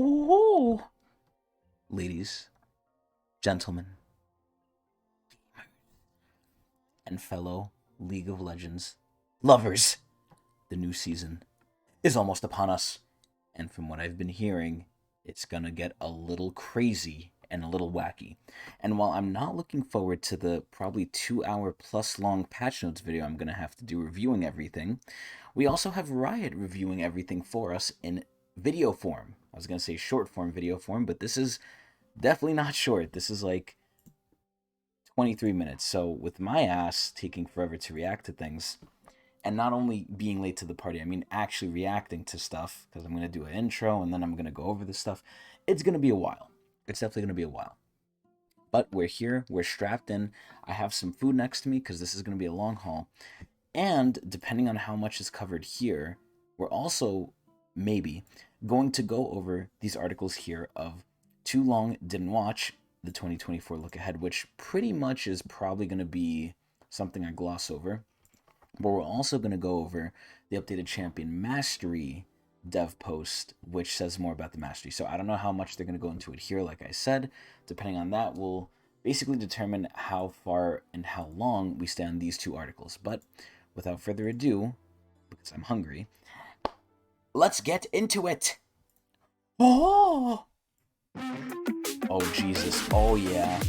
Oh, ladies, gentlemen, and fellow League of Legends lovers, the new season is almost upon us. And from what I've been hearing, it's gonna get a little crazy and a little wacky. And while I'm not looking forward to the probably 2 hour plus long patch notes video I'm gonna have to do reviewing everything, we also have Riot reviewing everything for us in video form. I was gonna say short form video form, but this is definitely not short. This is like 23 minutes. So with my ass taking forever to react to things, and not only being late to the party, I mean actually reacting to stuff, because I'm going to do an intro and then I'm going to go over this stuff. It's going to be a while. It's definitely going to be a while. But we're here. We're strapped in. I have some food next to me because this is going to be a long haul. And depending on how much is covered here, we're also maybe going to go over these articles here of Too Long Didn't Watch, the 2024 look ahead, which pretty much is probably going to be something I gloss over. But we're also going to go over the updated champion mastery dev post, which says more about the mastery. So I don't know how much they're going to go into it here. Like I said, depending on that, will basically determine how far and how long we stay on these two articles. But without further ado, because I'm hungry, let's get into it. Oh, oh Jesus. Oh yeah.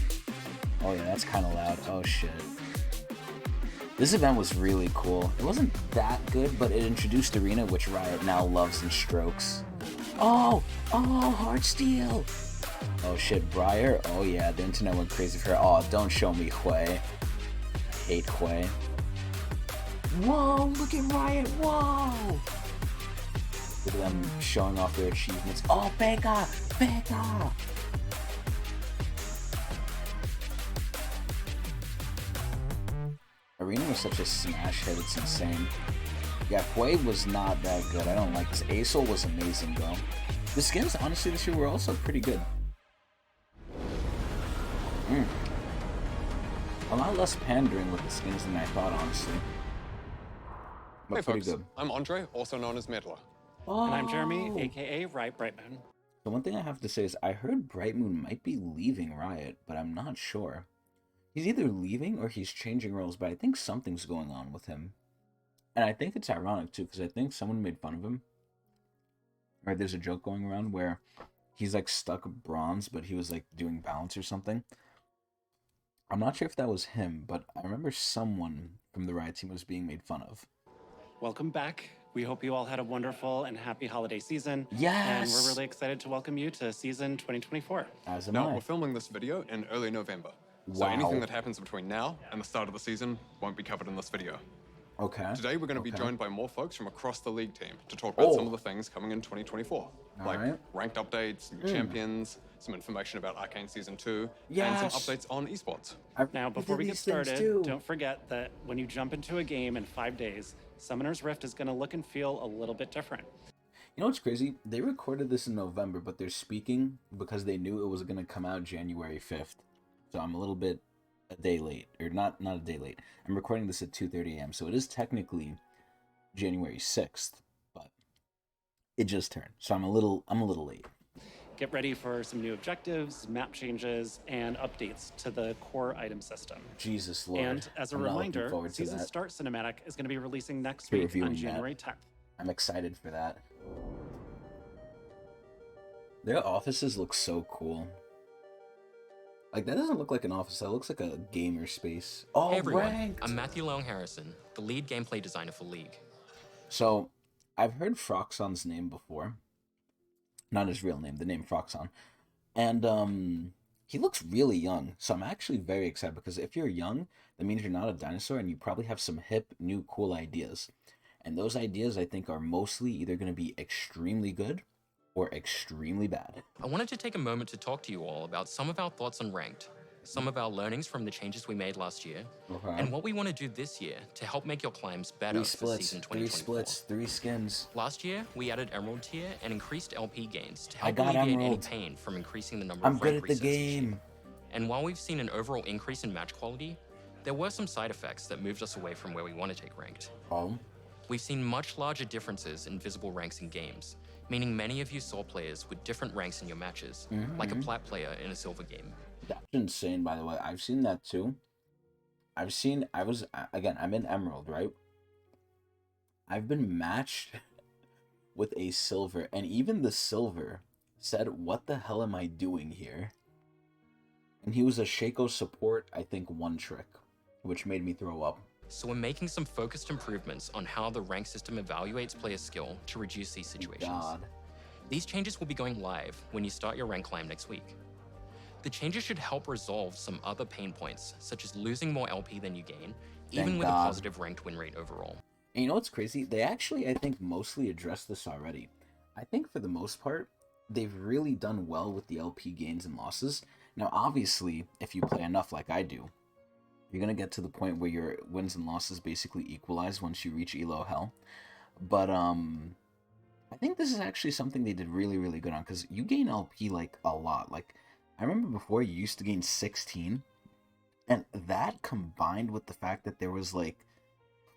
Oh yeah, that's kind of loud. Oh shit. This event was really cool. It wasn't that good, but it introduced Arena, which Riot now loves and strokes. Oh, Heartsteel. Oh shit, Briar. Oh yeah, the internet went crazy for her. Oh, don't show me Hwei. I hate Hwei. Whoa, look at Riot. Whoa. Look at them showing off their achievements. Oh, Becca. Arena was such a smash hit, it's insane. Yeah, Hwei was not that good. I don't like this. Acel was amazing, though. The skins, honestly, this year were also pretty good. A lot less pandering with the skins than I thought, honestly. But hey pretty folks, good. I'm Andre, also known as Meddler. Oh. And I'm Jeremy, aka Brightmoon. The one thing I have to say is I heard Brightmoon might be leaving Riot, but I'm not sure. He's either leaving or he's changing roles, but I think something's going on with him. And I think it's ironic, too, because I think someone made fun of him. Right, there's a joke going around where he's, like, stuck bronze, but he was, like, doing balance or something. I'm not sure if that was him, but I remember someone from the Riot team was being made fun of. Welcome back. We hope you all had a wonderful and happy holiday season. Yes! And we're really excited to welcome you to season 2024. As am Now, I. we're filming this video in early November. So Wow. anything that happens between now and the start of the season won't be covered in this video. Okay. Today, we're going to be joined by more folks from across the league team to talk about some of the things coming in 2024. Like ranked updates, new champions, some information about Arcane Season 2, and some updates on esports. Now, before we get started, don't forget that when you jump into a game in 5 days, Summoner's Rift is going to look and feel a little bit different. You know what's crazy? They recorded this in November, but they're speaking because they knew it was going to come out January 5th. So I'm a little bit a day late, or not a day late. I'm recording this at 2:30 a.m., so it is technically January 6th, but it just turned. So I'm a little late. Get ready for some new objectives, map changes, and updates to the core item system. Jesus Lord. And as a reminder, Season Start Cinematic is going to be releasing next week on January 10th. I'm excited for that. Their offices look so cool. Like, that doesn't look like an office, that looks like a gamer space. Oh, hey everyone, ranked. I'm Matthew Long Harrison, the lead gameplay designer for League. So, I've heard Froxon's name before. Not his real name, the name Froxon. And, he looks really young, so I'm actually very excited, because if you're young, that means you're not a dinosaur, and you probably have some hip, new, cool ideas. And those ideas, I think, are mostly either going to be extremely good, or extremely bad. I wanted to take a moment to talk to you all about some of our thoughts on Ranked, some of our learnings from the changes we made last year, and what we want to do this year to help make your climbs better for season 2024. 3 splits, 3 skins. Last year, we added Emerald tier and increased LP gains to help alleviate any pain from increasing the number of rank resets each year. And while we've seen an overall increase in match quality, there were some side effects that moved us away from where we want to take Ranked. We've seen much larger differences in visible ranks in games, meaning many of you saw players with different ranks in your matches, like a plat player in a silver game. That's insane, by the way. I've seen that too. I'm in Emerald, right? I've been matched with a silver, and even the silver said, "What the hell am I doing here?" And he was a Shaco support, I think, one trick, which made me throw up. So we're making some focused improvements on how the rank system evaluates player skill to reduce these situations. God. These changes will be going live when you start your rank climb next week. The changes should help resolve some other pain points, such as losing more LP than you gain, even with a positive ranked win rate overall. And you know what's crazy? They actually, I think, mostly addressed this already. I think for the most part, they've really done well with the LP gains and losses. Now, obviously, if you play enough like I do, you're going to get to the point where your wins and losses basically equalize once you reach Elo Hell. But, I think this is actually something they did really, really good on, because you gain LP, like, a lot. Like, I remember before you used to gain 16, and that combined with the fact that there was, like,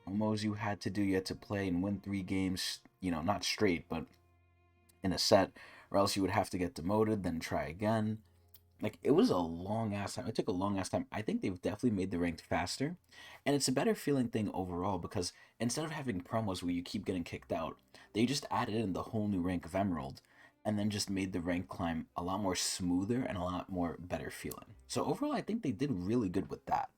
promos you had to do, you had to play and win 3 games, you know, not straight, but in a set, or else you would have to get demoted, then try again. Like, it was a long-ass time. It took a long-ass time. I think they've definitely made the ranked faster, and it's a better feeling thing overall, because instead of having promos where you keep getting kicked out, they just added in the whole new rank of Emerald, and then just made the rank climb a lot more smoother and a lot more better feeling. So overall, I think they did really good with that.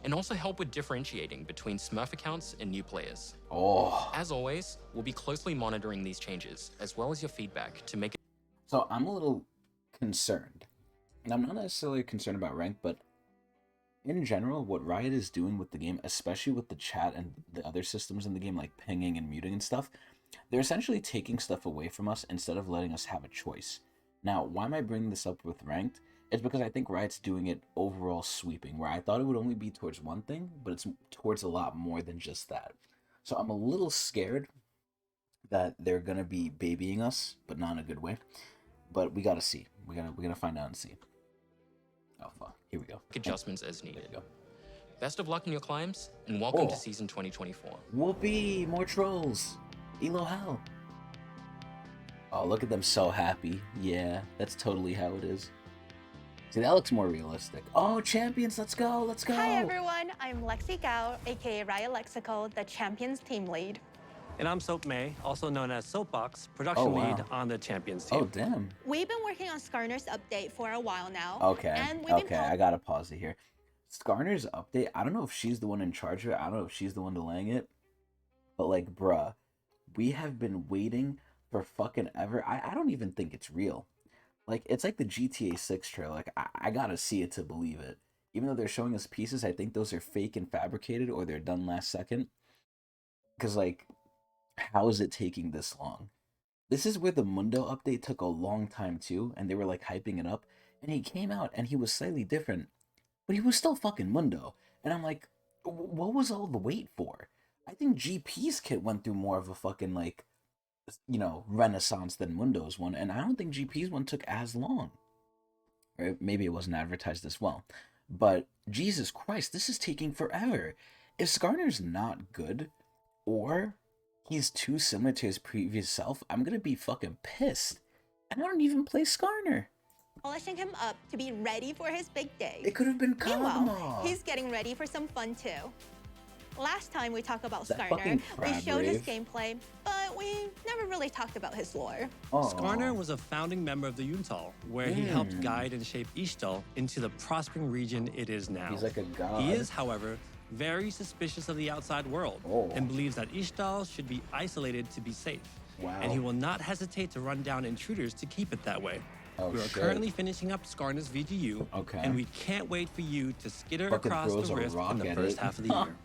And also help with differentiating between Smurf accounts and new players. Oh. As always, we'll be closely monitoring these changes, as well as your feedback to make it... So I'm a little concerned. And I'm not necessarily concerned about rank, but in general, what Riot is doing with the game, especially with the chat and the other systems in the game, like pinging and muting and stuff, they're essentially taking stuff away from us instead of letting us have a choice. Now, why am I bringing this up with ranked? It's because I think Riot's doing it overall sweeping, where I thought it would only be towards one thing, but it's towards a lot more than just that. So I'm a little scared that they're gonna be babying us, but not in a good way. But we gotta see. We're gonna find out and see. Oh fuck! Here we go. Adjustments as needed. Best of luck in your climbs, and welcome to season 2024. Whoopee! More trolls. Elo Hell. Oh, look at them, so happy. Yeah, that's totally how it is. See, that looks more realistic. Oh, champions, let's go, let's go. Hi everyone, I'm Lexi Gao, aka Riot Lexico, the champions team lead. And I'm Soap May, also known as Soapbox, production lead on the champions team. Oh, damn. We've been working on Skarner's update for a while now. Okay, I gotta pause it here. Skarner's update, I don't know if she's the one in charge of it. I don't know if she's the one delaying it. But, like, bruh, we have been waiting for fucking ever. I don't even think it's real. Like, it's like the GTA 6 trailer. Like, I gotta see it to believe it. Even though they're showing us pieces, I think those are fake and fabricated, or they're done last second. Because, like, how is it taking this long? This is where the Mundo update took a long time, too, and they were, like, hyping it up. And he came out, and he was slightly different. But he was still fucking Mundo. And I'm like, what was all the wait for? I think GP's kit went through more of a fucking, like, you know, renaissance than Mundo's one, and I don't think GP's one took as long. Or maybe it wasn't advertised as well. But Jesus Christ, this is taking forever. If Skarner's not good, or he's too similar to his previous self, I'm gonna be fucking pissed. And I don't even play Skarner. Polishing him up to be ready for his big day. It could have been Kog'Maw. Meanwhile, he's getting ready for some fun too. Last time we talked about Skarner, we showed his gameplay, but we never really talked about his lore. Skarner was a founding member of the Yuntal, where he helped guide and shape Ixtal into the prospering region it is now. He's like a god. He is, however, very suspicious of the outside world and believes that Ixtal should be isolated to be safe. Wow. And he will not hesitate to run down intruders to keep it that way. We are currently finishing up Skarner's VGU, and we can't wait for you to skitter across the rift in the first half of the year.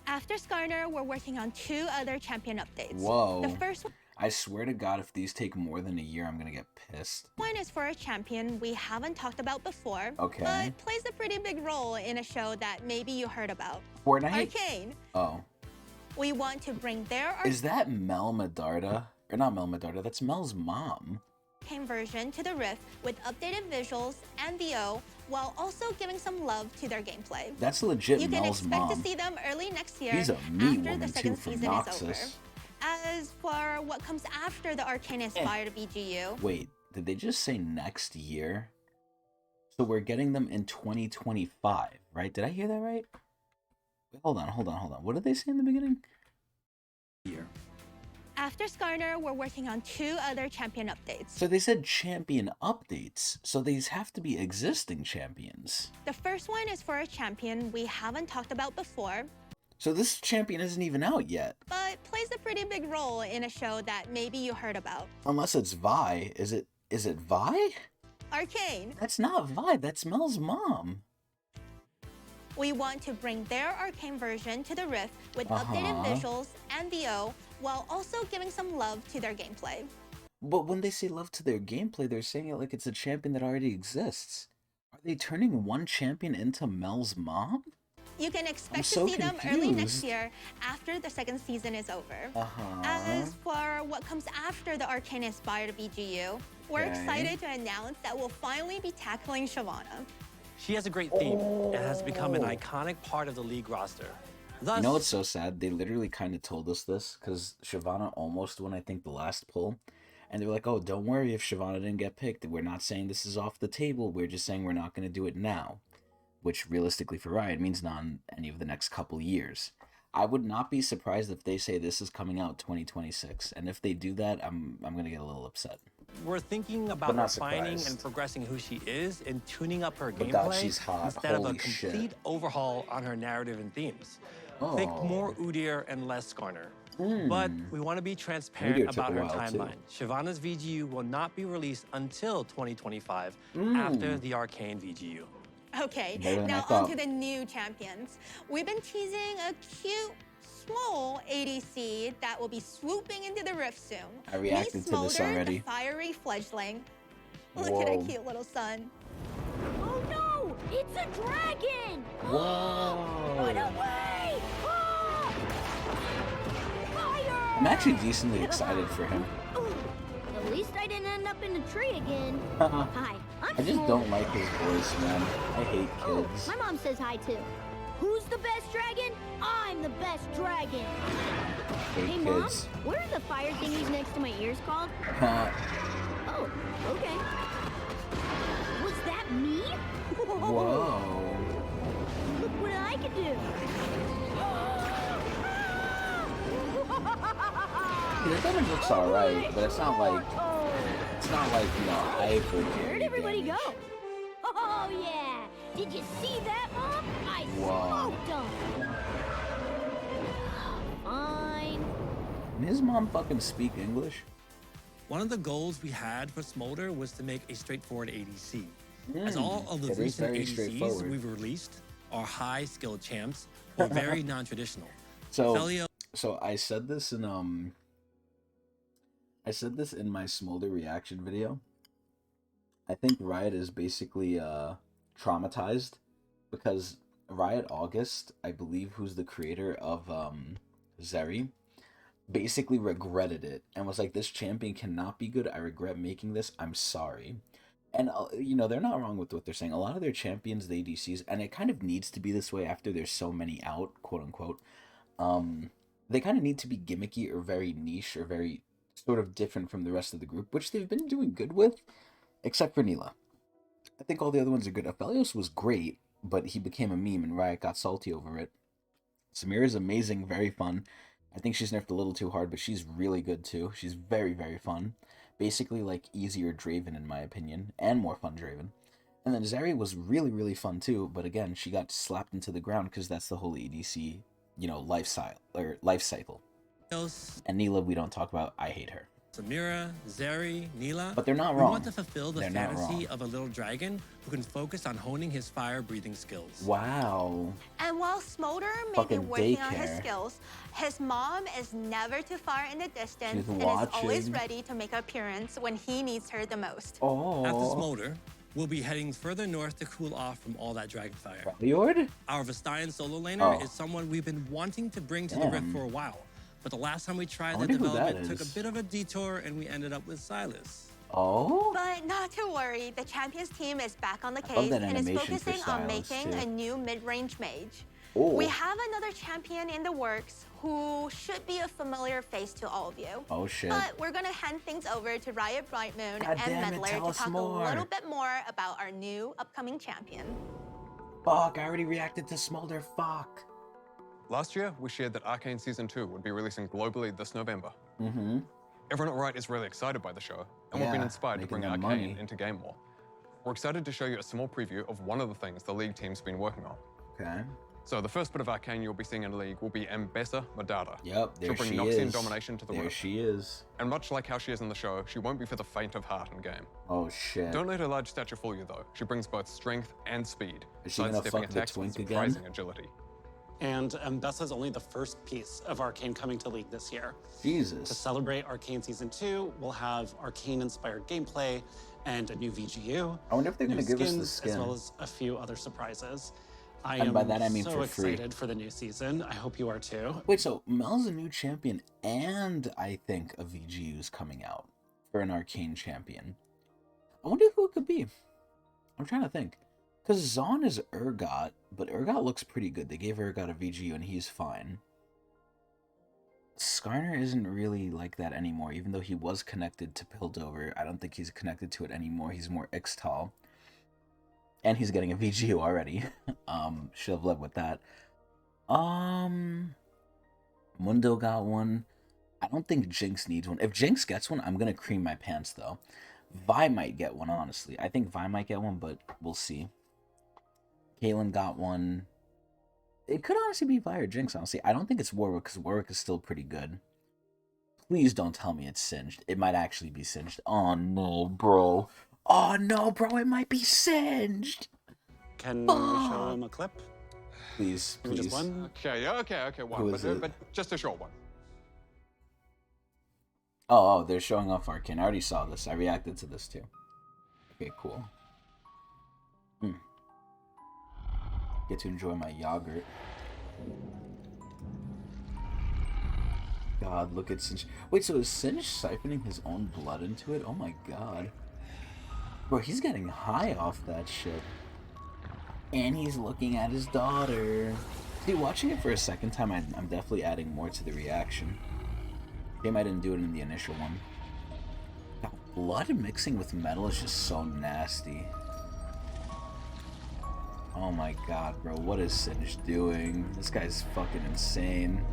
After Skarner, we're working on 2 other champion updates. Whoa. The first one, I swear to God, if these take more than a year, I'm gonna get pissed. one is for a champion we haven't talked about before, but plays a pretty big role in a show that maybe you heard about. Fortnite? Arcane. Oh. We want to bring their Is that Mel Medarda? Or not Mel Medarda, that's Mel's mom. Arcane version to the Rift with updated visuals and VO, while also giving some love to their gameplay. That's legit You can Mel's expect mom. to see them early next year He's a meat after woman the second too, from season is over. Noxus. As for what comes after the Arcane-inspired VGU... Wait, did they just say next year? So we're getting them in 2025, right? Did I hear that right? Wait, hold on. What did they say in the beginning? Year. After Skarner, we're working on 2 other champion updates. So they said champion updates, so these have to be existing champions. The first one is for a champion we haven't talked about before. So this champion isn't even out yet. But plays a pretty big role in a show that maybe you heard about. Unless it's Vi. Is it Vi? Arcane. That's not Vi, that's Mel's mom. We want to bring their Arcane version to the Rift with updated visuals and VO, while also giving some love to their gameplay. But when they say love to their gameplay, they're saying it like it's a champion that already exists. Are they turning one champion into Mel's mom? You can expect to see them early next year after the second season is over. As for what comes after the Arcane-inspired VGU, we're excited to announce that we'll finally be tackling Shyvana. She has a great theme and has become an iconic part of the League roster. Thus, you know what's so sad? They literally kind of told us this because Shyvana almost won, I think, the last poll. And they were like, oh, don't worry if Shyvana didn't get picked. We're not saying this is off the table. We're just saying we're not going to do it now. Which realistically for Riot means not in any of the next couple years. I would not be surprised if they say this is coming out 2026. And if they do that, I'm going to get a little upset. We're thinking about refining and progressing who she is and tuning up her gameplay she's hot. instead Holy of a complete overhaul on her narrative and themes. Think more Udyr and less Skarner. But we want to be transparent about her timeline. Shyvana's VGU will not be released until 2025 after the Arcane VGU. Okay, now on to the new champions. We've been teasing a cute, small ADC that will be swooping into the Rift soon. I reacted to this already. The fiery fledgling. Look at her cute little son. Oh no! It's a dragon! Whoa! Run away! Ah! Fire! I'm actually decently excited for him. At least I didn't end up in a tree again. Hi, I just don't like his voice, man. I hate kids. My mom says hi too. Who's the best dragon? I'm the best dragon. Hey, Mom, what are the fire thingies next to my ears called? Oh, okay. Was that me? Whoa. Look what I can do. The damage looks alright, but it's not like, you know, hyper. Where'd everybody go? Oh yeah! Did you see that, Mom? I smoked him. Fine. Can his mom fucking speak English? One of the goals we had for Smolder was to make a straightforward ADC. As all of the recent ADCs we've released are high-skilled champs or very non-traditional. So I said this in my Smolder reaction video. I think Riot is basically traumatized because Riot August, I believe, who's the creator of Zeri, basically regretted it and was like, this champion cannot be good. I regret making this. I'm sorry. And, you know, they're not wrong with what they're saying. A lot of their champions, the ADCs, and it kind of needs to be this way after there's so many out, quote unquote, they kind of need to be gimmicky or very niche or very sort of different from the rest of the group, which they've been doing good with, except for Neela. I think all the other ones are good. Aphelios was great, but he became a meme and Riot got salty over it. Samira's amazing, very fun. I think she's nerfed a little too hard, but she's really good too. She's very, very fun. Basically like easier Draven in my opinion, and more fun Draven. And then Zeri was really, really fun too, but again, she got slapped into the ground because that's the whole ADC, you know, life cycle. And Neela, we don't talk about. I hate her. Samira, Zeri, Neela. But they're not wrong. We want to fulfill the fantasy of a little dragon who can focus on honing his fire-breathing skills. Wow. And while Smolder may be working on his skills, his mom is never too far in the distance and is always ready to make an appearance when he needs her the most. Oh. After Smolder, we'll be heading further north to cool off from all that dragon fire. Fjord? Our Vestayan solo laner is someone we've been wanting to bring to the Rift for a while. But the last time we tried that development took a bit of a detour and we ended up with Silas. Oh? But not to worry, the Champions team is back on the case and is focusing on making a new mid-range mage. We have another champion in the works who should be a familiar face to all of you. Oh, shit. But we're going to hand things over to Riot Bright Moon and Meddler to talk a little bit more about our new upcoming champion. Fuck, I already reacted to Smolder. Fuck. Last year, we shared that Arcane Season 2 would be releasing globally this November. Mm-hmm. Everyone at Riot is really excited by the show, and we've been inspired to bring Arcane into game more. We're excited to show you a small preview of one of the things the League team's been working on. Okay. So the first bit of Arcane you'll be seeing in the League will be Ambessa Madara. Yep, there She'll bring she Noxian is. domination to the There world. she is. And much like how she is in the show, she won't be for the faint of heart in game. Oh, shit. Don't let her large stature fool you, though. She brings both strength and speed, Is she gonna fuck the attacks with twink surprising again? agility. And Ambessa's only the first piece of Arcane coming to League this year. Jesus. To celebrate Arcane Season 2, we'll have Arcane-inspired gameplay and a new VGU. I wonder if they're gonna give us the skins, skin. as well as a few other surprises. I And am by that, I mean so for free. excited for the new season. I hope you are too. Wait, so Mel's a new champion, and I think a VGU is coming out for an Arcane champion. I wonder who it could be. I'm trying to think. Because Zon is Urgot, but Urgot looks pretty good. They gave Urgot a VGU, and he's fine. Skarner isn't really like that anymore, even though he was connected to Piltover. I don't think he's connected to it anymore. He's more Ixtal. And he's getting a VGU already. Should have led with that. Mundo got one. I don't think Jinx needs one. If Jinx gets one, I'm gonna cream my pants though. Vi might get one, honestly. I think Vi might get one, but we'll see. Kaylin got one. It could honestly be Vi or Jinx, honestly. I don't think it's Warwick, because Warwick is still pretty good. Please don't tell me it's Singed. It might actually be Singed. Oh no, bro. Oh no, bro, it might be Singed. Can we show him a clip? Please, please. Just one? Okay, one, but just a short one. Oh, they're showing off Arcane. I already saw this. I reacted to this too. Okay, cool. Get to enjoy my yogurt. God, look at Singe. Wait, so is Singe siphoning his own blood into it? Oh my god. Bro, he's getting high off that shit. And he's looking at his daughter. See, watching it for a second time, I'm definitely adding more to the reaction. Shame I didn't do it in the initial one. God, blood mixing with metal is just so nasty. Oh my god, bro, what is Singe doing? This guy's fucking insane.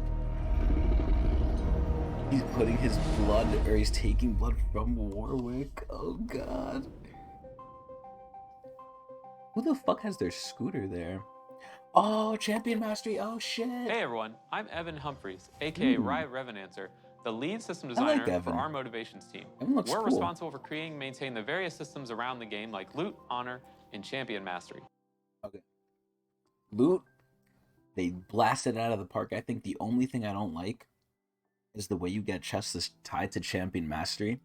He's putting his blood, or he's taking blood from Warwick. Oh god. Who the fuck has their scooter there? Oh, Champion Mastery, oh shit. Hey everyone, I'm Evan Humphreys, aka Riot Revenancer, the lead system designer for our motivations team. We're cool. responsible for creating and maintaining the various systems around the game like loot, honor, and champion mastery. Okay. Loot, they blasted it out of the park. I think the only thing I don't like is the way you get chests tied to champion mastery.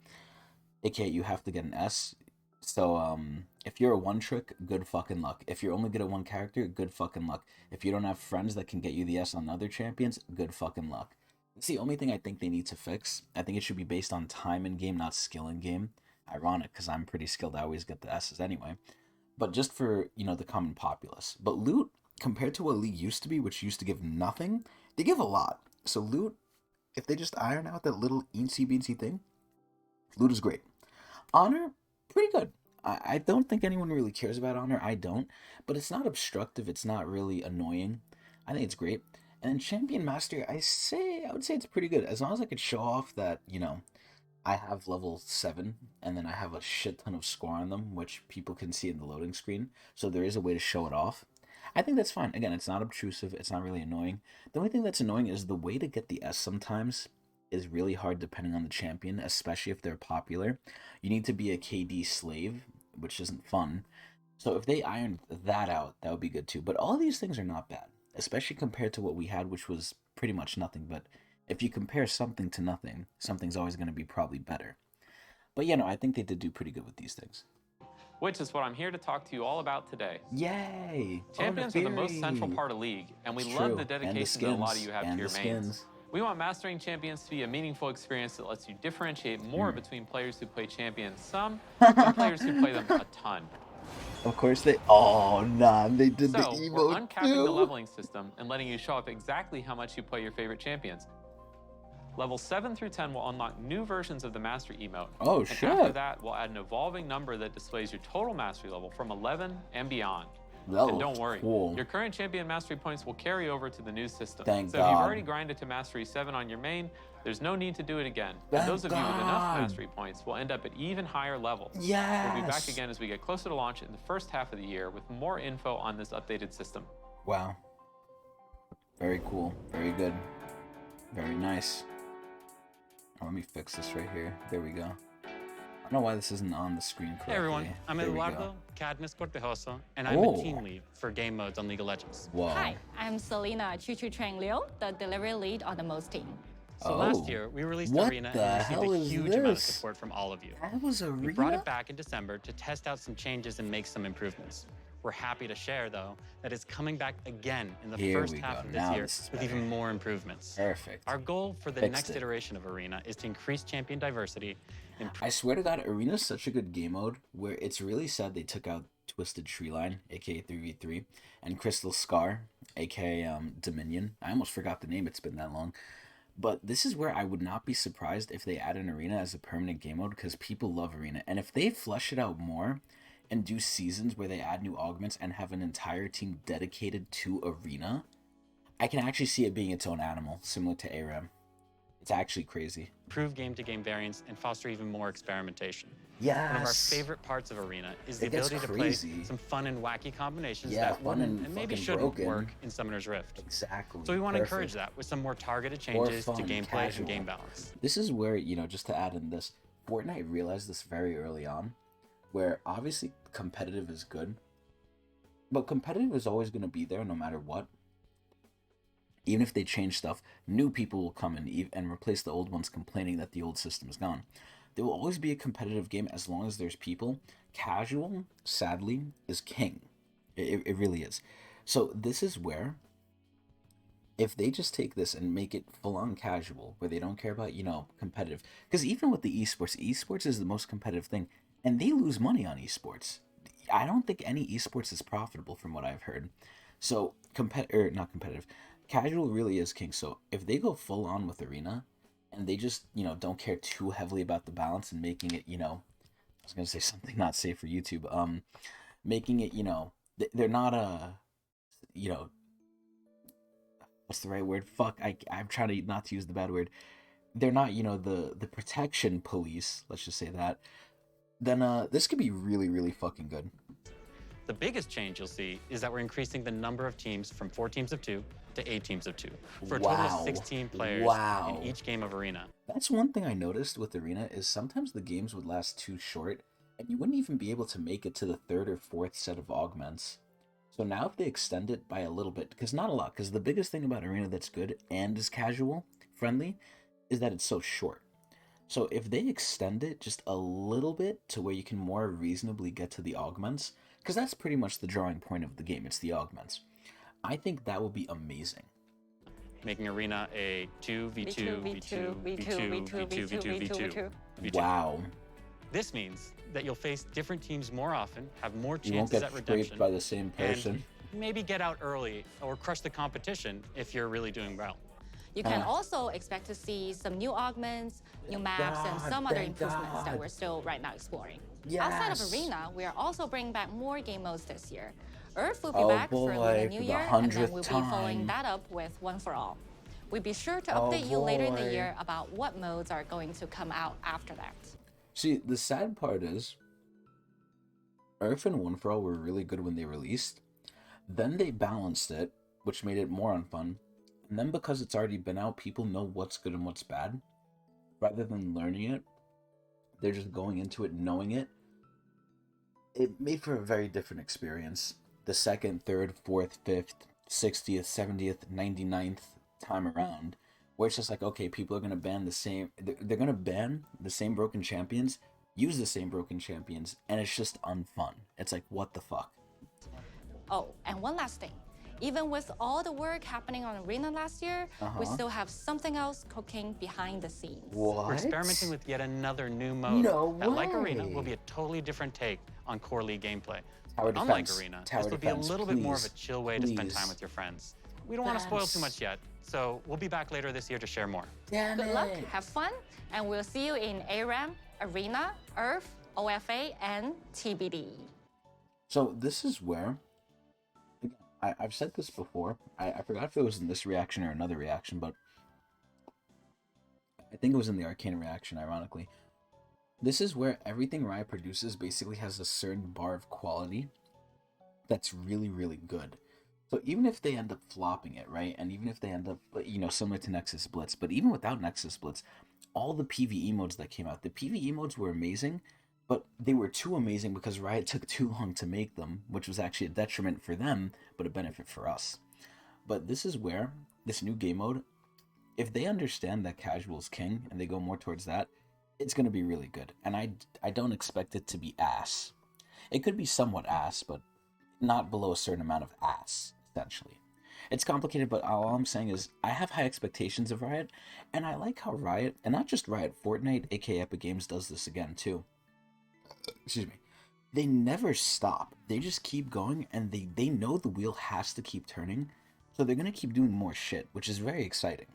AKA you have to get an S. So, if you're a one trick, good fucking luck. If you're only good at one character, good fucking luck. If you don't have friends that can get you the S on other champions, good fucking luck. That's the only thing I think they need to fix. I think it should be based on time in game, not skill in game. Ironic, because I'm pretty skilled. I always get the S's anyway. But just for, the common populace. But loot, compared to what League used to be, which used to give nothing, they give a lot. So loot, if they just iron out that little eensy-beensy thing, loot is great. Honor, pretty good. I don't think anyone really cares about honor. I don't. But it's not obstructive. It's not really annoying. I think it's great. And then Champion Mastery, I would say it's pretty good. As long as I could show off that, I have level 7, and then I have a shit ton of score on them, which people can see in the loading screen. So there is a way to show it off. I think that's fine. Again, it's not obtrusive. It's not really annoying. The only thing that's annoying is the way to get the S sometimes is really hard depending on the champion, especially if they're popular. You need to be a KD slave, which isn't fun. So if they ironed that out, that would be good too. But all these things are not bad, especially compared to what we had, which was pretty much nothing. But if you compare something to nothing, something's always going to be probably better. But I think they did do pretty good with these things. Which is what I'm here to talk to you all about today. Yay! Champions are the most central part of League, and we love the dedication that a lot of you have to your mains. We want mastering champions to be a meaningful experience that lets you differentiate more between players who play champions some and players who play them a ton. Of course they. Oh nah, they did the So, emote we're uncapping too. the leveling system and letting you show off exactly how much you play your favorite champions. Levels 7 through 10 will unlock new versions of the Mastery emote. Oh, and shit. after that, we'll add an evolving number that displays your total Mastery level from 11 and beyond. That and don't worry, cool. your current champion Mastery points will carry over to the new system. Thank so God. if you've already grinded to Mastery 7 on your main, there's no need to do it again. Thank and those of you with enough God. Mastery points will end up at even higher levels. Yes. We'll be back again as we get closer to launch in the first half of the year with more info on this updated system. Wow. Very cool. Very good. Very nice. Oh, let me fix this right here. There we go. I don't know why this isn't on the screen correctly. Hey everyone, I'm there Eduardo Cadmus Cortejoso, and I'm a team lead for game modes on League of Legends. Whoa. Hi, I'm Selena Chuchu Chang Liu, the delivery lead on the MOS team. So last year, we released Arena and received a huge amount of support from all of you. That was Arena? We brought it back in December to test out some changes and make some improvements. We're happy to share, though, that it's coming back again in the first half of this year with even more improvements. Perfect. Our goal for the next iteration of Arena is to increase champion diversity. I swear to God, Arena is such a good game mode where it's really sad they took out Twisted Treeline, aka 3v3, and Crystal Scar, aka Dominion. I almost forgot the name, it's been that long. But this is where I would not be surprised if they add an Arena as a permanent game mode because people love Arena. And if they flesh it out more and do seasons where they add new augments and have an entire team dedicated to Arena, I can actually see it being its own animal, similar to ARAM. It's actually crazy. Improve game-to-game variants and foster even more experimentation. Yes. One of our favorite parts of Arena is the ability to play some fun and wacky combinations that wouldn't and maybe shouldn't work in Summoner's Rift. Exactly. So we want to encourage that with some more targeted changes to gameplay and game balance. This is where, just to add in this, Fortnite realized this very early on, where obviously competitive is good, but competitive is always going to be there no matter what. Even if they change stuff, new people will come in and replace the old ones complaining that the old system is gone. There will always be a competitive game as long as there's people. Casual, sadly, is king. It really is. So this is where, if they just take this and make it full-on casual, where they don't care about, competitive. Because even with the esports is the most competitive thing, and they lose money on esports. I don't think any esports is profitable from what I've heard. So, not competitive. Casual really is king. So if they go full on with Arena and they just, don't care too heavily about the balance and making it, I was going to say something not safe for YouTube, making it, they're not what's the right word? Fuck, I'm trying to not to use the bad word. They're not, the protection police, let's just say that. Then this could be really, really fucking good. The biggest change you'll see is that we're increasing the number of teams from 4 teams of 2 to 8 teams of 2 for a total of 16 players in each game of Arena. That's one thing I noticed with Arena is sometimes the games would last too short and you wouldn't even be able to make it to the 3rd or 4th set of augments. So now if they extend it by a little bit, because not a lot, because the biggest thing about Arena that's good and is casual friendly is that it's so short. So if they extend it just a little bit to where you can more reasonably get to the augments, because that's pretty much the drawing point of the game, it's the augments. I think that would be amazing. Making Arena a 2v2, v2, v2, v2, v2, v2, v2. Wow. This means that you'll face different teams more often, have more chances at redemption. You won't get scraped by the same person. And maybe get out early or crush the competition if you're really doing well. You can also expect to see some new augments, new maps, and some other improvements that we're still right now exploring. Outside of Arena, we are also bringing back more game modes this year. Earth will be back for the new year, and then we'll be following that up with One for All. We'll be sure to update you later in the year about what modes are going to come out after that. See, the sad part is, Earth and One for All were really good when they released. Then they balanced it, which made it more unfun. And then because it's already been out, people know what's good and what's bad. Rather than learning it, they're just going into it knowing it. It made for a very different experience. The 2nd, 3rd, 4th, 5th, 60th, 70th, 99th time around. Where it's just like, okay, people are going to ban the same... They're going to ban the same broken champions, use the same broken champions, and it's just unfun. It's like, what the fuck? Oh, and one last thing. Even with all the work happening on Arena last year, we still have something else cooking behind the scenes. We're experimenting with yet another new mode that, like Arena, will be a totally different take on core League gameplay. But unlike Arena, this will be a little bit more of a chill way to spend time with your friends. We don't want to spoil too much yet, so we'll be back later this year to share more. Good luck, have fun, and we'll see you in ARAM, Arena, Earth, OFA, and TBD. So this is where, again, I've said this before. I forgot if it was in this reaction or another reaction, but I think it was in the Arcane reaction, ironically. This is where everything Riot produces basically has a certain bar of quality that's really, really good. So even if they end up flopping it, right, and even if they end up, similar to Nexus Blitz, but even without Nexus Blitz, all the PvE modes that came out, the PvE modes were amazing, but they were too amazing because Riot took too long to make them, which was actually a detriment for them, but a benefit for us. But this is where, this new game mode, if they understand that casual is king and they go more towards that, it's going to be really good. And I don't expect it to be ass. It could be somewhat ass, but not below a certain amount of ass, essentially. It's complicated, but all I'm saying is I have high expectations of Riot, and I like how Riot, and not just Riot, Fortnite, aka Epic Games, does this again too. Excuse me. They never stop. They just keep going, and they know the wheel has to keep turning, so they're going to keep doing more shit, which is very exciting.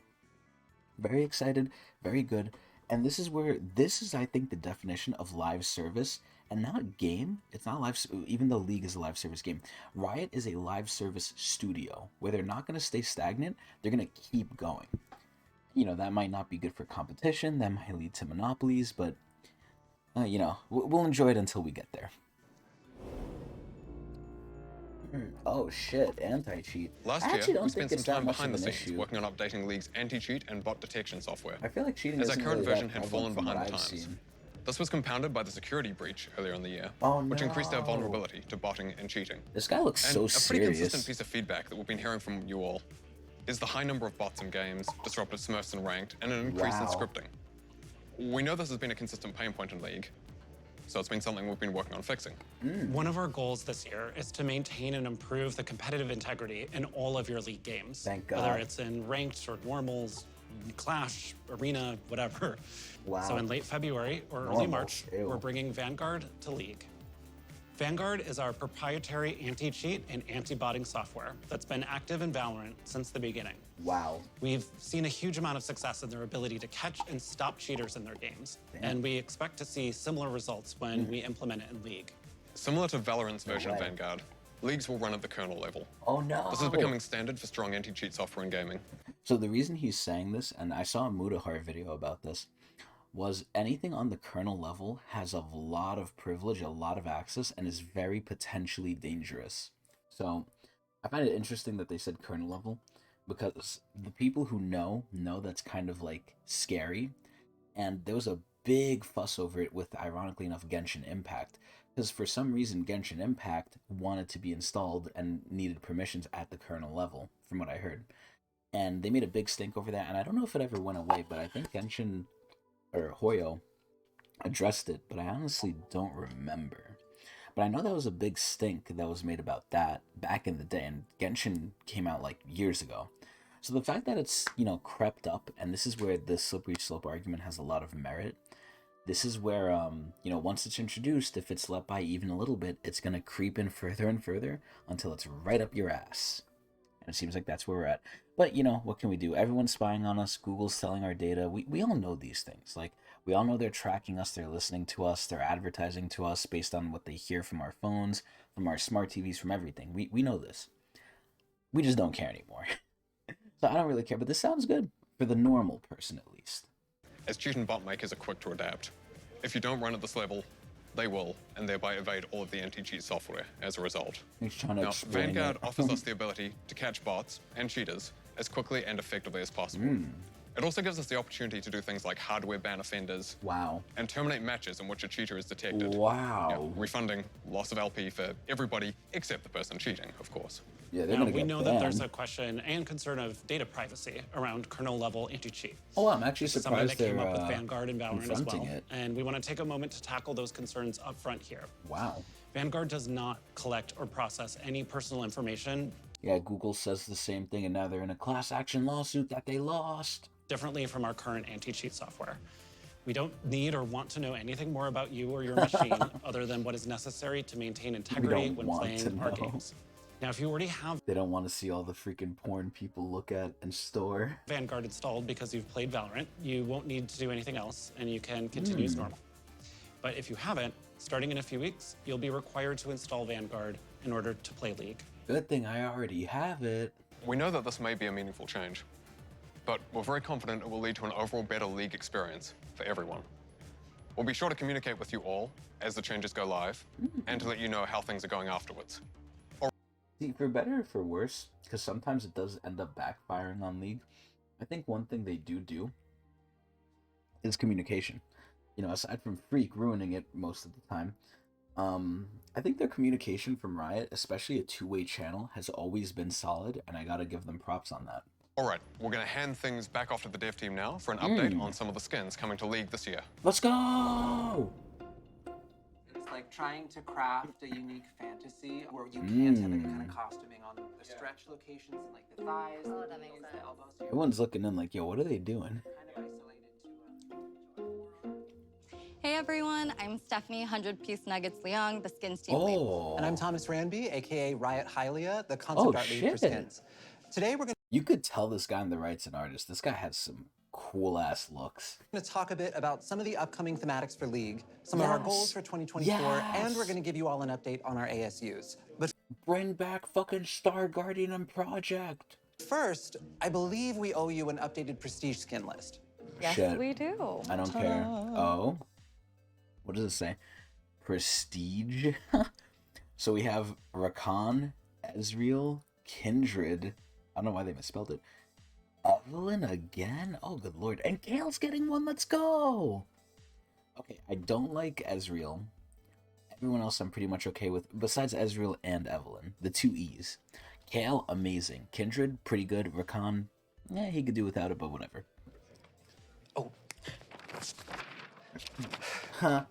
Very excited, very good. And this is, I think, the definition of live service, and not game. It's not live, even though League is a live service game. Riot is a live service studio, where they're not going to stay stagnant, they're going to keep going. That might not be good for competition, that might lead to monopolies, but, we'll enjoy it until we get there. Oh shit, anti-cheat. Last year, we spent some time behind the scenes working on updating League's anti-cheat and bot detection software. I feel like cheating as our current version had fallen behind the times. This was compounded by the security breach earlier in the year, which increased our vulnerability to botting and cheating. This guy looks so serious. A pretty consistent piece of feedback that we've been hearing from you all is the high number of bots in games, disrupted smurfs in ranked, and an increase in scripting. We know this has been a consistent pain point in League, so it's been something we've been working on fixing. One of our goals this year is to maintain and improve the competitive integrity in all of your League games. Thank God. Whether it's in ranked or normals, Clash, Arena, whatever. Wow. So in late February or early March, we're bringing Vanguard to League. Vanguard is our proprietary anti-cheat and anti-botting software that's been active in Valorant since the beginning. Wow. We've seen a huge amount of success in their ability to catch and stop cheaters in their games. And we expect to see similar results when we implement it in League. Similar to Valorant's version of Vanguard, Leagues will run at the kernel level. Oh no. This is becoming standard for strong anti-cheat software in gaming. So the reason he's saying this, and I saw a Mudahar video about this, was anything on the kernel level has a lot of privilege, a lot of access, and is very potentially dangerous. So I find it interesting that they said kernel level, because the people who know that's kind of like scary, and there was a big fuss over it with, ironically enough, Genshin Impact, because for some reason Genshin Impact wanted to be installed and needed permissions at the kernel level, from what I heard. And they made a big stink over that, and I don't know if it ever went away, but I think Genshin or Hoyo addressed it, but I honestly don't remember. But I know that was a big stink that was made about that back in the day, and Genshin came out like years ago. So the fact that it's, crept up, and this is where the slippery slope argument has a lot of merit. This is where, once it's introduced, if it's let by even a little bit, it's going to creep in further and further until it's right up your ass. And it seems like that's where we're at. But, what can we do? Everyone's spying on us. Google's selling our data. We all know these things. Like, we all know they're tracking us. They're listening to us. They're advertising to us based on what they hear from our phones, from our smart TVs, from everything. We know this. We just don't care anymore. So I don't really care. But this sounds good for the normal person, at least. As cheat and bot makers are quick to adapt. If you don't run at this level, they will, and thereby evade all of the anti-cheat software as a result. Now, Vanguard offers us the ability to catch bots and cheaters as quickly and effectively as possible. It also gives us the opportunity to do things like hardware ban offenders. Wow. And terminate matches in which a cheater is detected. Wow. Refunding loss of LP for everybody except the person cheating, of course. Yeah, now, we know that there's a question and concern of data privacy around kernel-level anti-cheat. Oh, I'm actually surprised they're something that came up with Vanguard and Valorant as well. It. And we want to take a moment to tackle those concerns up front here. Wow. Vanguard does not collect or process any personal information Yeah, Google says the same thing, and now they're in a class action lawsuit that they lost. Differently from our current anti-cheat software. We don't need or want to know anything more about you or your machine other than what is necessary to maintain integrity when playing our games. Now, if you already have... They don't want to see all the freaking porn people look at and store. Vanguard installed because you've played Valorant, you won't need to do anything else, and you can continue as normal. But if you haven't, starting in a few weeks, you'll be required to install Vanguard in order to play League. Good thing I already have it. We know that this may be a meaningful change, but we're very confident it will lead to an overall better League experience for everyone. We'll be sure to communicate with you all as the changes go live, and to let you know how things are going afterwards. See, for better or for worse, because sometimes it does end up backfiring on League, I think one thing they do is communication. You know, aside from Freak ruining it most of the time, I think their communication from Riot, especially a two-way channel, has always been solid, and I gotta give them props on that. All right, we're gonna hand things back off to the dev team now for an update on some of the skins coming to League this year. Let's go! It's like trying to craft a unique fantasy where you can't have any kind of costuming on the stretch locations and like the thighs, the knees, the elbows. Everyone's looking in like, yo, what are they doing? Kind of isolated to Hey everyone, I'm Stephanie 100-Piece Nuggets Leong, the skins team lead. And I'm Thomas Ranby, aka Riot Hylia, the concept art lead for skins. Today we're You could tell this guy on the right's an artist. This guy has some cool-ass looks. going to talk a bit about some of the upcoming thematics for League, some of our goals for 2024, and we're going to give you all an update on our ASUs. But bring back fucking Star Guardian and Project. First, I believe we owe you an updated Prestige skin list. Yes, we do. I don't care. Oh? What does it say? Prestige? So we have Rakan, Ezreal, Kindred. I don't know why they misspelled it. Evelyn again? Oh, good lord. And Kale's getting one. Let's go. Okay, I don't like Ezreal. Everyone else I'm pretty much okay with, besides Ezreal and Evelyn. The two E's. Kale, amazing. Kindred, pretty good. Rakan, he could do without it, but whatever. Oh. Huh.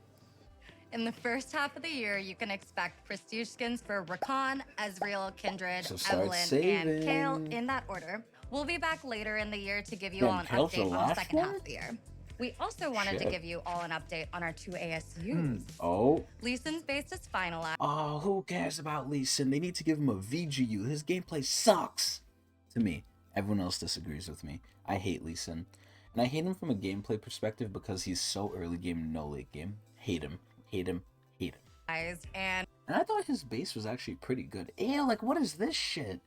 In the first half of the year, you can expect prestige skins for Rakan, Ezreal, Kindred, Evelyn, and Kale in that order. We'll be back later in the year to give you all an update on the second half of the year. We also wanted to give you all an update on our two ASUs. Oh. Lee Sin's base is finalized. Oh, who cares about Lee Sin? They need to give him a VGU. His gameplay sucks. To me. Everyone else disagrees with me. I hate Lee Sin. And I hate him from a gameplay perspective because he's so early game, no late game. Hate him. Hate him. Hate him. And I thought his base was actually pretty good. Ew, like, what is this shit?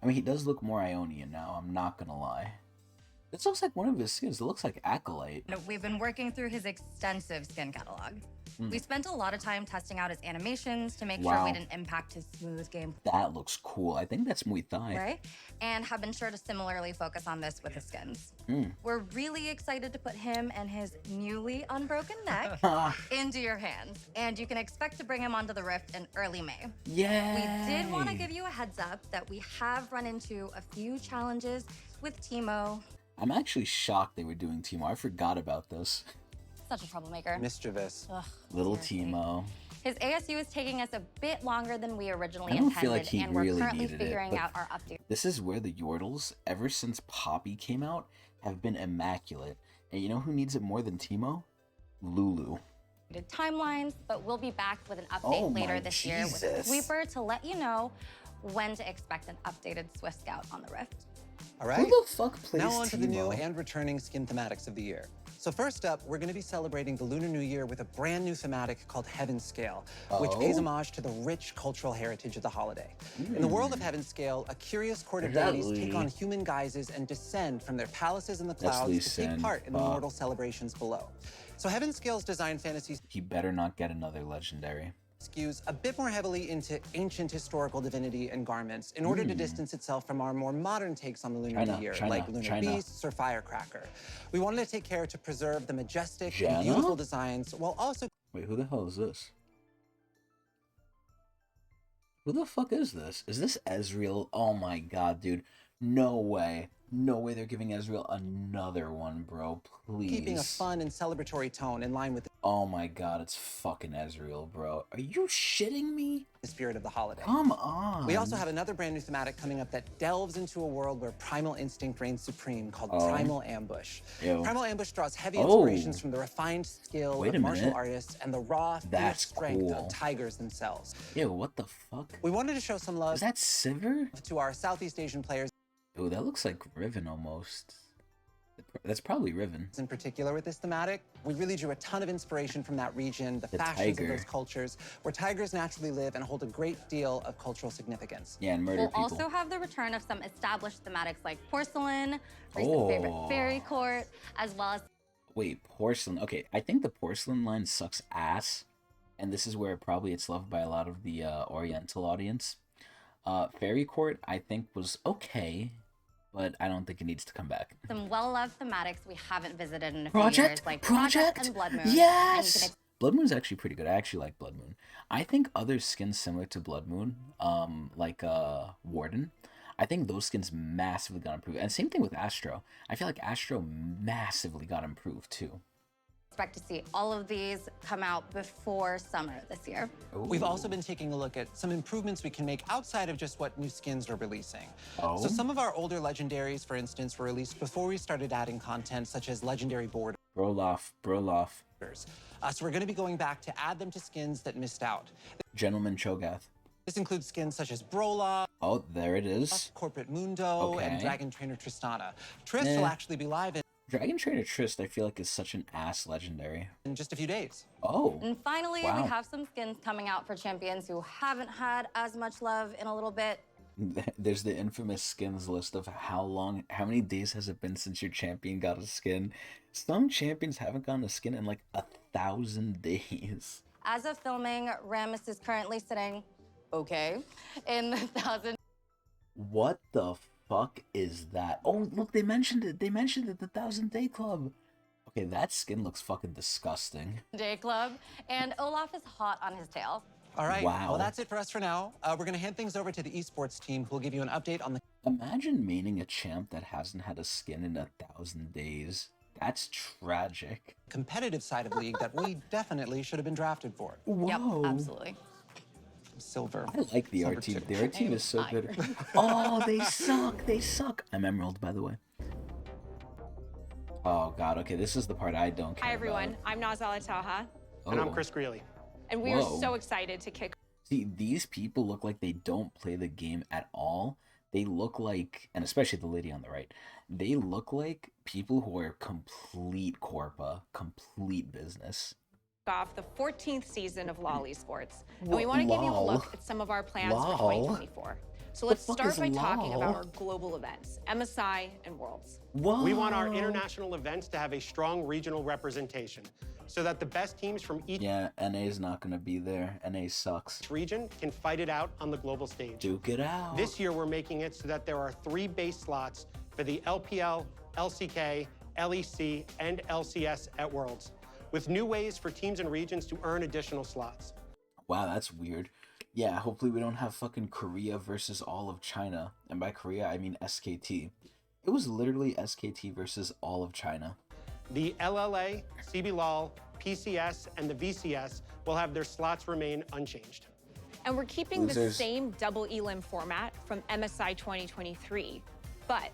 I mean, he does look more Ionian now, I'm not gonna lie. This looks like one of his skins. It looks like Acolyte. We've been working through his extensive skin catalog. We spent a lot of time testing out his animations to make sure we didn't impact his smooth game. That looks cool. I think that's Muay Thai. Right? And have been sure to similarly focus on this with his skins. We're really excited to put him and his newly unbroken neck into your hands. And you can expect to bring him onto the Rift in early May. Yeah. We did want to give you a heads up that we have run into a few challenges with Teemo. I'm actually shocked they were doing Teemo. I forgot about this. Such a troublemaker. Mischievous. Ugh, Little seriously. Teemo. His ASU is taking us a bit longer than we originally I don't intended, feel like he and we're really currently needed it, figuring but out our update. This is where the Yordles, ever since Poppy came out, have been immaculate. And you know who needs it more than Teemo? Lulu. Timelines, but we'll be back with an update later this year with a sweeper to let you know when to expect an updated Swift Scout on the Rift. All right. Who the fuck plays Now on to the new Teemo? and returning skin thematics of the year. So first up, we're going to be celebrating the Lunar New Year with a brand new thematic called Heaven's Scale, which pays homage to the rich cultural heritage of the holiday. In the world of Heaven's Scale, a curious court of deities take on human guises and descend from their palaces in the clouds to take part in the mortal celebrations below. So Heaven's Scale's design fantasies He better not get another legendary. skews a bit more heavily into ancient historical divinity and garments in order to distance itself from our more modern takes on the Lunar New Year, like Lunar Beasts or Firecracker. We wanted to take care to preserve the majestic and beautiful designs while also... Wait, who the hell is this? Who the fuck is this? Is this Ezreal? Oh my god, dude. No way. No way they're giving Ezreal another one, bro. Please. Keeping a fun and celebratory tone in line with oh my god, it's fucking Ezreal, bro. Are you shitting me? The spirit of the holiday. Come on. We also have another brand new thematic coming up that delves into a world where primal instinct reigns supreme called Primal Ambush. Ew. Primal Ambush draws heavy inspirations from the refined skill of martial artists and the raw, fierce strength of tigers themselves. Ew, what the fuck? We wanted to show some love. Is that Sivir? To our Southeast Asian players. Oh, that looks like Riven almost. That's probably Riven. In particular with this thematic, we really drew a ton of inspiration from that region, the fashions of those cultures, where tigers naturally live and hold a great deal of cultural significance. Yeah, and murder people. We'll also have the return of some established thematics like porcelain, recent favorite fairy court, as well as... Wait, porcelain. Okay, I think the porcelain line sucks ass, and this is where probably it's loved by a lot of the Oriental audience. Fairy court, I think, was okay, but I don't think it needs to come back. Some well-loved thematics we haven't visited in a few years, like Project and Blood Moon. Yes! Blood Moon's actually pretty good. I actually like Blood Moon. I think other skins similar to Blood Moon, like Warden, I think those skins massively got improved. And same thing with Astro. I feel like Astro massively got improved too. Expect to see all of these come out before summer this year. Ooh. We've also been taking a look at some improvements we can make outside of just what new skins are releasing. So some of our older legendaries, for instance, were released before we started adding content such as legendary borders. Broloff. So we're going to be going back to add them to skins that missed out. Gentleman Cho'Gath. This includes skins such as Broloff. Oh, there it is. Corporate Mundo and Dragon Trainer Tristana. Triss will actually be live in Dragon Trainer Trist, I feel like, is such an ass legendary. In just a few days. Oh. And finally, we have some skins coming out for champions who haven't had as much love in a little bit. There's the infamous skins list of how many days has it been since your champion got a skin. Some champions haven't gotten a skin in like 1,000 days. As of filming, Rammus is currently sitting, in the 1,000. What the fuck is that? Oh, look, they mentioned it. They mentioned it, the 1,000-Day Club. Okay, that skin looks fucking disgusting. Day Club, and Olaf is hot on his tail. All right, wow. Well, that's it for us for now. We're going to hand things over to the esports team, who will give you an update on the... Imagine maining a champ that hasn't had a skin in 1,000 days. That's tragic. Competitive side of the league that we definitely should have been drafted for. Whoa. Yep, absolutely. Silver. I like the art team. The art team is so good. Oh, they suck. They suck. I'm Emerald, by the way. Oh, God. Okay, this is the part I don't care Hi, everyone. about. I'm Nazala Taha. And I'm Chris Greeley. And we are so excited to kick. See, these people look like they don't play the game at all. They look like, and especially the lady on the right, they look like people who are complete corpa, complete business. Off the 14th season of LOL Esports. And we want to give you a look at some of our plans for 2024. So let's start by talking about our global events, MSI and Worlds. Whoa. We want our international events to have a strong regional representation so that the best teams from each NA's not going to be there. NA sucks. region can fight it out on the global stage. Duke it out. This year, we're making it so that there are 3 base slots for the LPL, LCK, LEC, and LCS at Worlds, with new ways for teams and regions to earn additional slots. Wow, that's weird. Yeah, hopefully we don't have fucking Korea versus all of China. And by Korea, I mean SKT. It was literally SKT versus all of China. The LLA, CBLOL, PCS, and the VCS will have their slots remain unchanged. And we're keeping the same double elim format from MSI 2023, but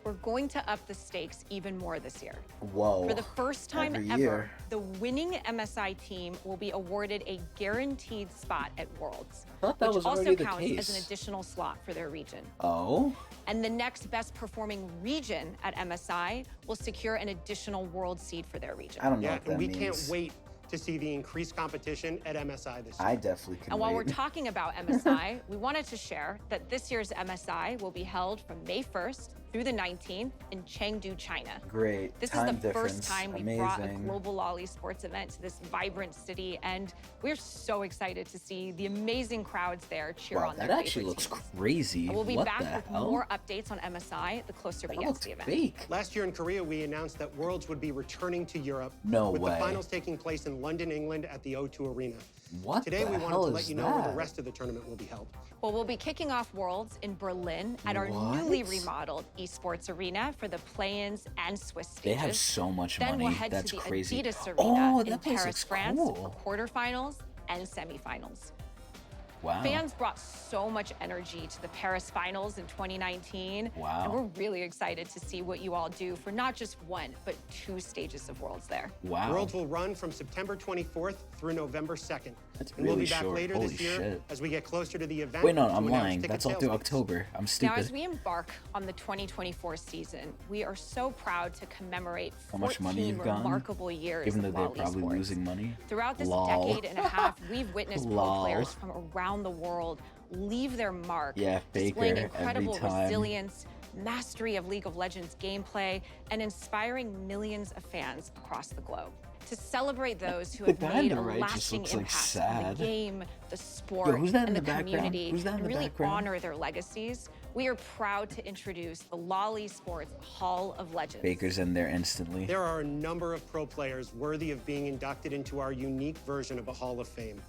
we're going to up the stakes even more this year. Whoa. For the first time ever, the winning MSI team will be awarded a guaranteed spot at Worlds, which also counts as an additional slot for their region. Oh? And the next best performing region at MSI will secure an additional world seed for their region. I don't know what that we means. Can't wait to see the increased competition at MSI this year. I definitely can And while we're talking about MSI, we wanted to share that this year's MSI will be held from May 1st through the 19th in Chengdu, China. Great. This is the first time we brought a global LOL Esports event to this vibrant city, and we're so excited to see the amazing crowds there cheer on their that actually looks crazy. And we'll be back with more updates on MSI the closer we get to the event. Fake. Last year in Korea, we announced that Worlds would be returning to Europe with the finals taking place in London, England at the O2 Arena. What Today, we wanted to let you know where the rest of the tournament will be held. Well, we'll be kicking off Worlds in Berlin at our newly remodeled Esports Arena for the play-ins and Swiss stages. They have so much then money. We'll head That's to the crazy. Adidas Arena Oh, in that place Paris, looks France cool. for quarterfinals and semifinals. Wow. Fans brought so much energy to the Paris finals in 2019. Wow. And we're really excited to see what you all do for not just one, but 2 stages of Worlds there. Wow. Worlds will run from September 24th through November 2nd. That's and we'll really be back short. later Holy this year shit. as we get closer to the event. Wait, no, to I'm announce lying. ticket That's all sales through dates. October. I'm Now, stupid. as we embark on the 2024 season, we are so proud to commemorate How much money 14 you've gotten? remarkable years Even though of they're Lolly probably sports. losing money. Throughout this Lol. decade and a half, we've witnessed pro Lol. players from around the world leave their mark, Yeah, displaying Faker every incredible time. resilience, mastery of League of Legends gameplay, and inspiring millions of fans across the globe. To celebrate those who The have guy on made the a right just lasting looks, like, impact on sad. the game, the sport, Yo, who's that in and the the background? community, Who's that in and the really background? honor their legacies, we are proud to introduce the Lolly Sports Hall of Legends. Baker's in there instantly. There are a number of pro players worthy of being inducted into our unique version of a Hall of Fame.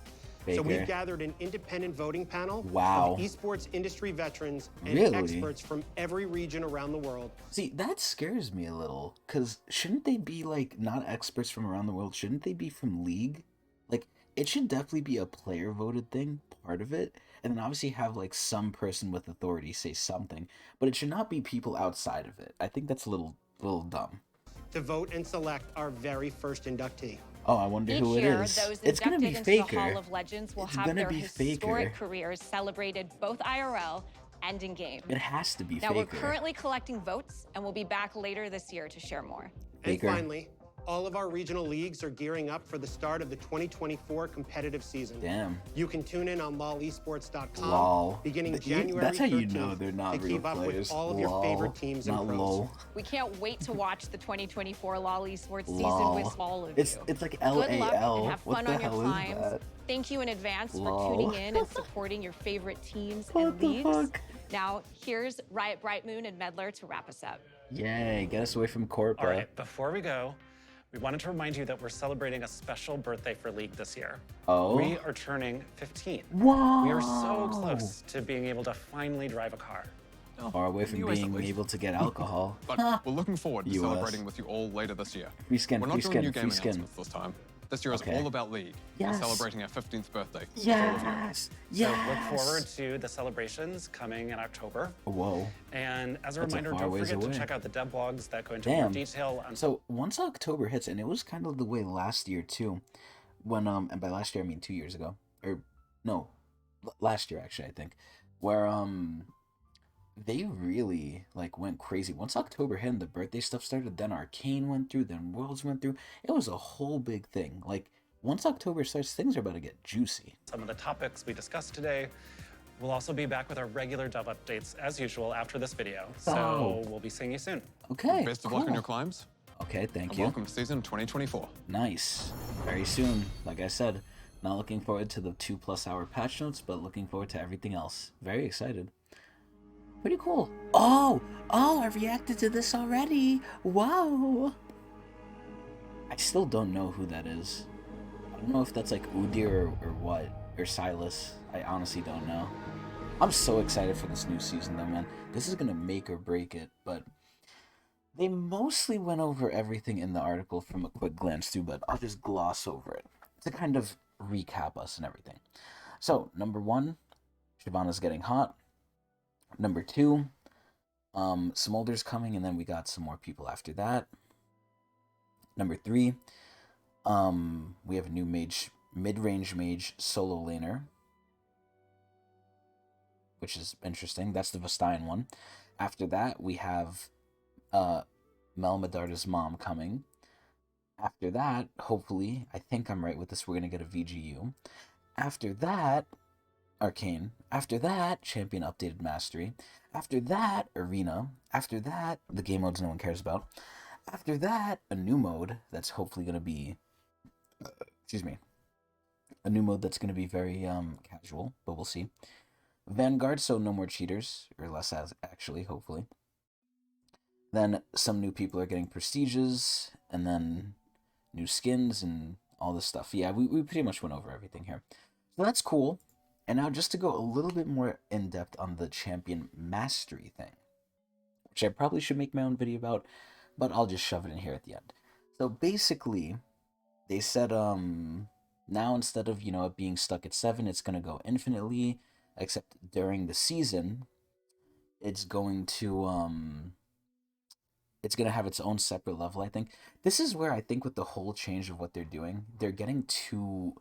So Baker. we've gathered an independent voting panel Wow. of esports industry veterans and Really? experts from every region around the world. See, that scares me a little, because shouldn't they be, like, not experts from around the world? Shouldn't they be from League? Like, it should definitely be a player-voted thing, part of it, and then obviously have, like, some person with authority say something, but it should not be people outside of it. I think that's a little dumb. To vote and select our very first inductee. Oh, I wonder Each who it year, is. those It's gonna inducted be into the Hall Faker. of Legends will It's have gonna their be historic Faker. careers celebrated both IRL and in game. It has to be Now, Faker. we're currently collecting votes, and we'll be back later this year to share more. Faker. And finally, all of our regional leagues are gearing up for the start of the 2024 competitive season. Damn. You can tune in on lolesports.com Lol. beginning Th- January That's how you 13th know they're not to real keep up players. with all of your Lol. favorite teams and Not pros. lol. We can't wait to watch the 2024 Lolly Sports season Lol. with all of It's you. it's like Good LAL. luck and have What fun the on your hell climbs. is that? Thank you in advance Lol. for tuning in and supporting your favorite teams What and the leagues. fuck? Now, here's Riot Brightmoon and Medler to wrap us up. Yay, get us away from Corpa. All right, before we go, we wanted to remind you that we're celebrating a special birthday for League this year. Oh? We are turning 15. Whoa! We are so close to being able to finally drive a car. Far away from US at being least. able to get alcohol. But we're looking forward to US. celebrating with you all later this year. Free skin, We're not free doing skin, new game free skin. announcements this time. This year is Okay. all about League. Yes. We're celebrating our 15th birthday. Yes! So look forward to the celebrations coming in October. Whoa. And as a That's a reminder, far don't ways forget away. to check out the dev blogs that go into more Damn. detail on So once October hits, and it was kind of the way last year too, when and by last year I mean 2 years ago, or no, last year actually I think, where they really like went crazy. Once October hit and the birthday stuff started, then Arcane went through, then Worlds went through. It was a whole big thing. Like once October starts, things are about to get juicy. some of the topics we discussed today. We'll also be back with our regular dev updates as usual after this video. So Oh. we'll be seeing you soon. Okay. Best of luck on cool. your climbs. Okay, thank And you. welcome to season 2024. Nice. Very soon. Like I said, not looking forward to the 2+ hour patch notes, but looking forward to everything else. Very excited. Pretty cool. Oh, I reacted to this already. Wow. I still don't know who that is. I don't know if that's like Udyr or what, or Silas. I honestly don't know. I'm so excited for this new season though, man. This is gonna make or break it, but they mostly went over everything in the article from a quick glance through, but I'll just gloss over it to kind of recap us and everything. So, number 1, Shyvana's getting hot. Number 2, Smolder's coming, and then we got some more people after that. Number 3, we have a new mage, mid-range mage solo laner, which is interesting. That's the Vestayan one. After that, we have Mel Medarda's mom coming. After that, hopefully, I think I'm right with this, we're going to get a VGU. After that, Arcane. After that, Champion Updated Mastery. After that, Arena. After that, the game modes no one cares about. After that, a new mode that's hopefully going to be... excuse me. A new mode that's going to be very casual, but we'll see. Vanguard, so no more cheaters, or less as actually, hopefully. Then some new people are getting prestiges, and then new skins and all this stuff. Yeah, we pretty much went over everything here. So that's cool. And now just to go a little bit more in depth on the champion mastery thing. which I probably should make my own video about, but I'll just shove it in here at the end. So basically, they said now instead of, you know, it being stuck at 7, it's going to go infinitely, except during the season, it's going to have its own separate level, I think. This is where I think with the whole change of what they're doing, they're getting too...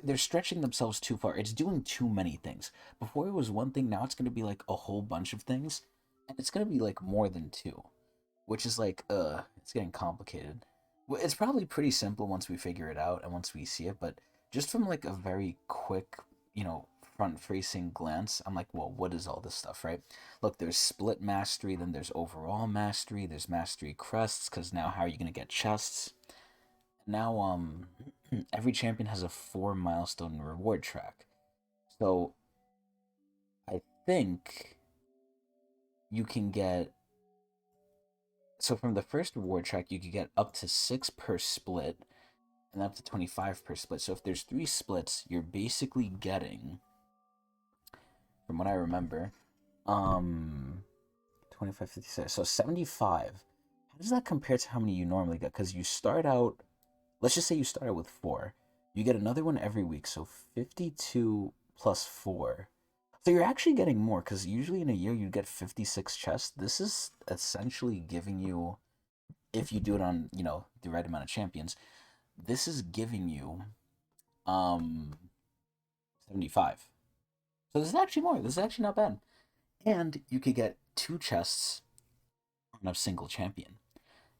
They're stretching themselves too far. It's doing too many things. Before it was one thing, now it's going to be like a whole bunch of things. And it's going to be like more than 2. Which is like, it's getting complicated. Well, it's probably pretty simple once we figure it out and once we see it. But just from like a very quick, you know, front-facing glance, I'm like, well, what is all this stuff, right? Look, there's split mastery, then there's overall mastery, there's mastery crests, because now how are you going to get chests? Now, every champion has a 4 milestone reward track. So, I think you can get... So from the first reward track, you could get up to 6 per split, and up to 25 per split. So if there's 3 splits, you're basically getting, from what I remember, 25, 56, so 75. How does that compare to how many you normally get? Because you start out, let's just say you start out with 4. You get another one every week, so 52 plus 4. So you're actually getting more, because usually in a year you get 56 chests. This is essentially giving you, if you do it on, you know, the right amount of champions, this is giving you 75. So this is actually more. This is actually not bad. And you could get 2 chests on a single champion.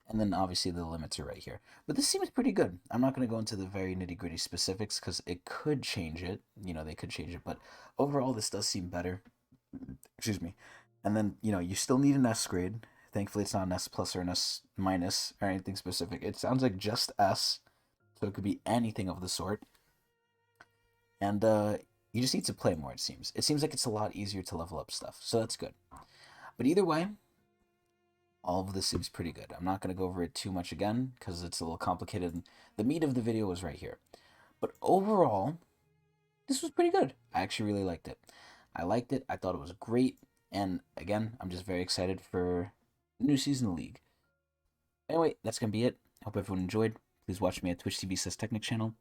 And then obviously the limits are right here. But this seems pretty good. I'm not going to go into the very nitty-gritty specifics because it could change it. You know, they could change it. But overall, this does seem better. Excuse me. And then, you know, you still need an S grade. Thankfully, it's not an S plus or an S minus or anything specific. It sounds like just S. So it could be anything of the sort. And you just need to play more, it seems. It seems like it's a lot easier to level up stuff. So that's good. But either way, all of this seems pretty good. I'm not going to go over it too much again because it's a little complicated. The meat of the video is right here. But overall, this was pretty good. I actually really liked it. I liked it. I thought it was great. And again, I'm just very excited for the new season of the League. Anyway, that's going to be it. Hope everyone enjoyed. Please watch me at Twitch TV Tecnics channel.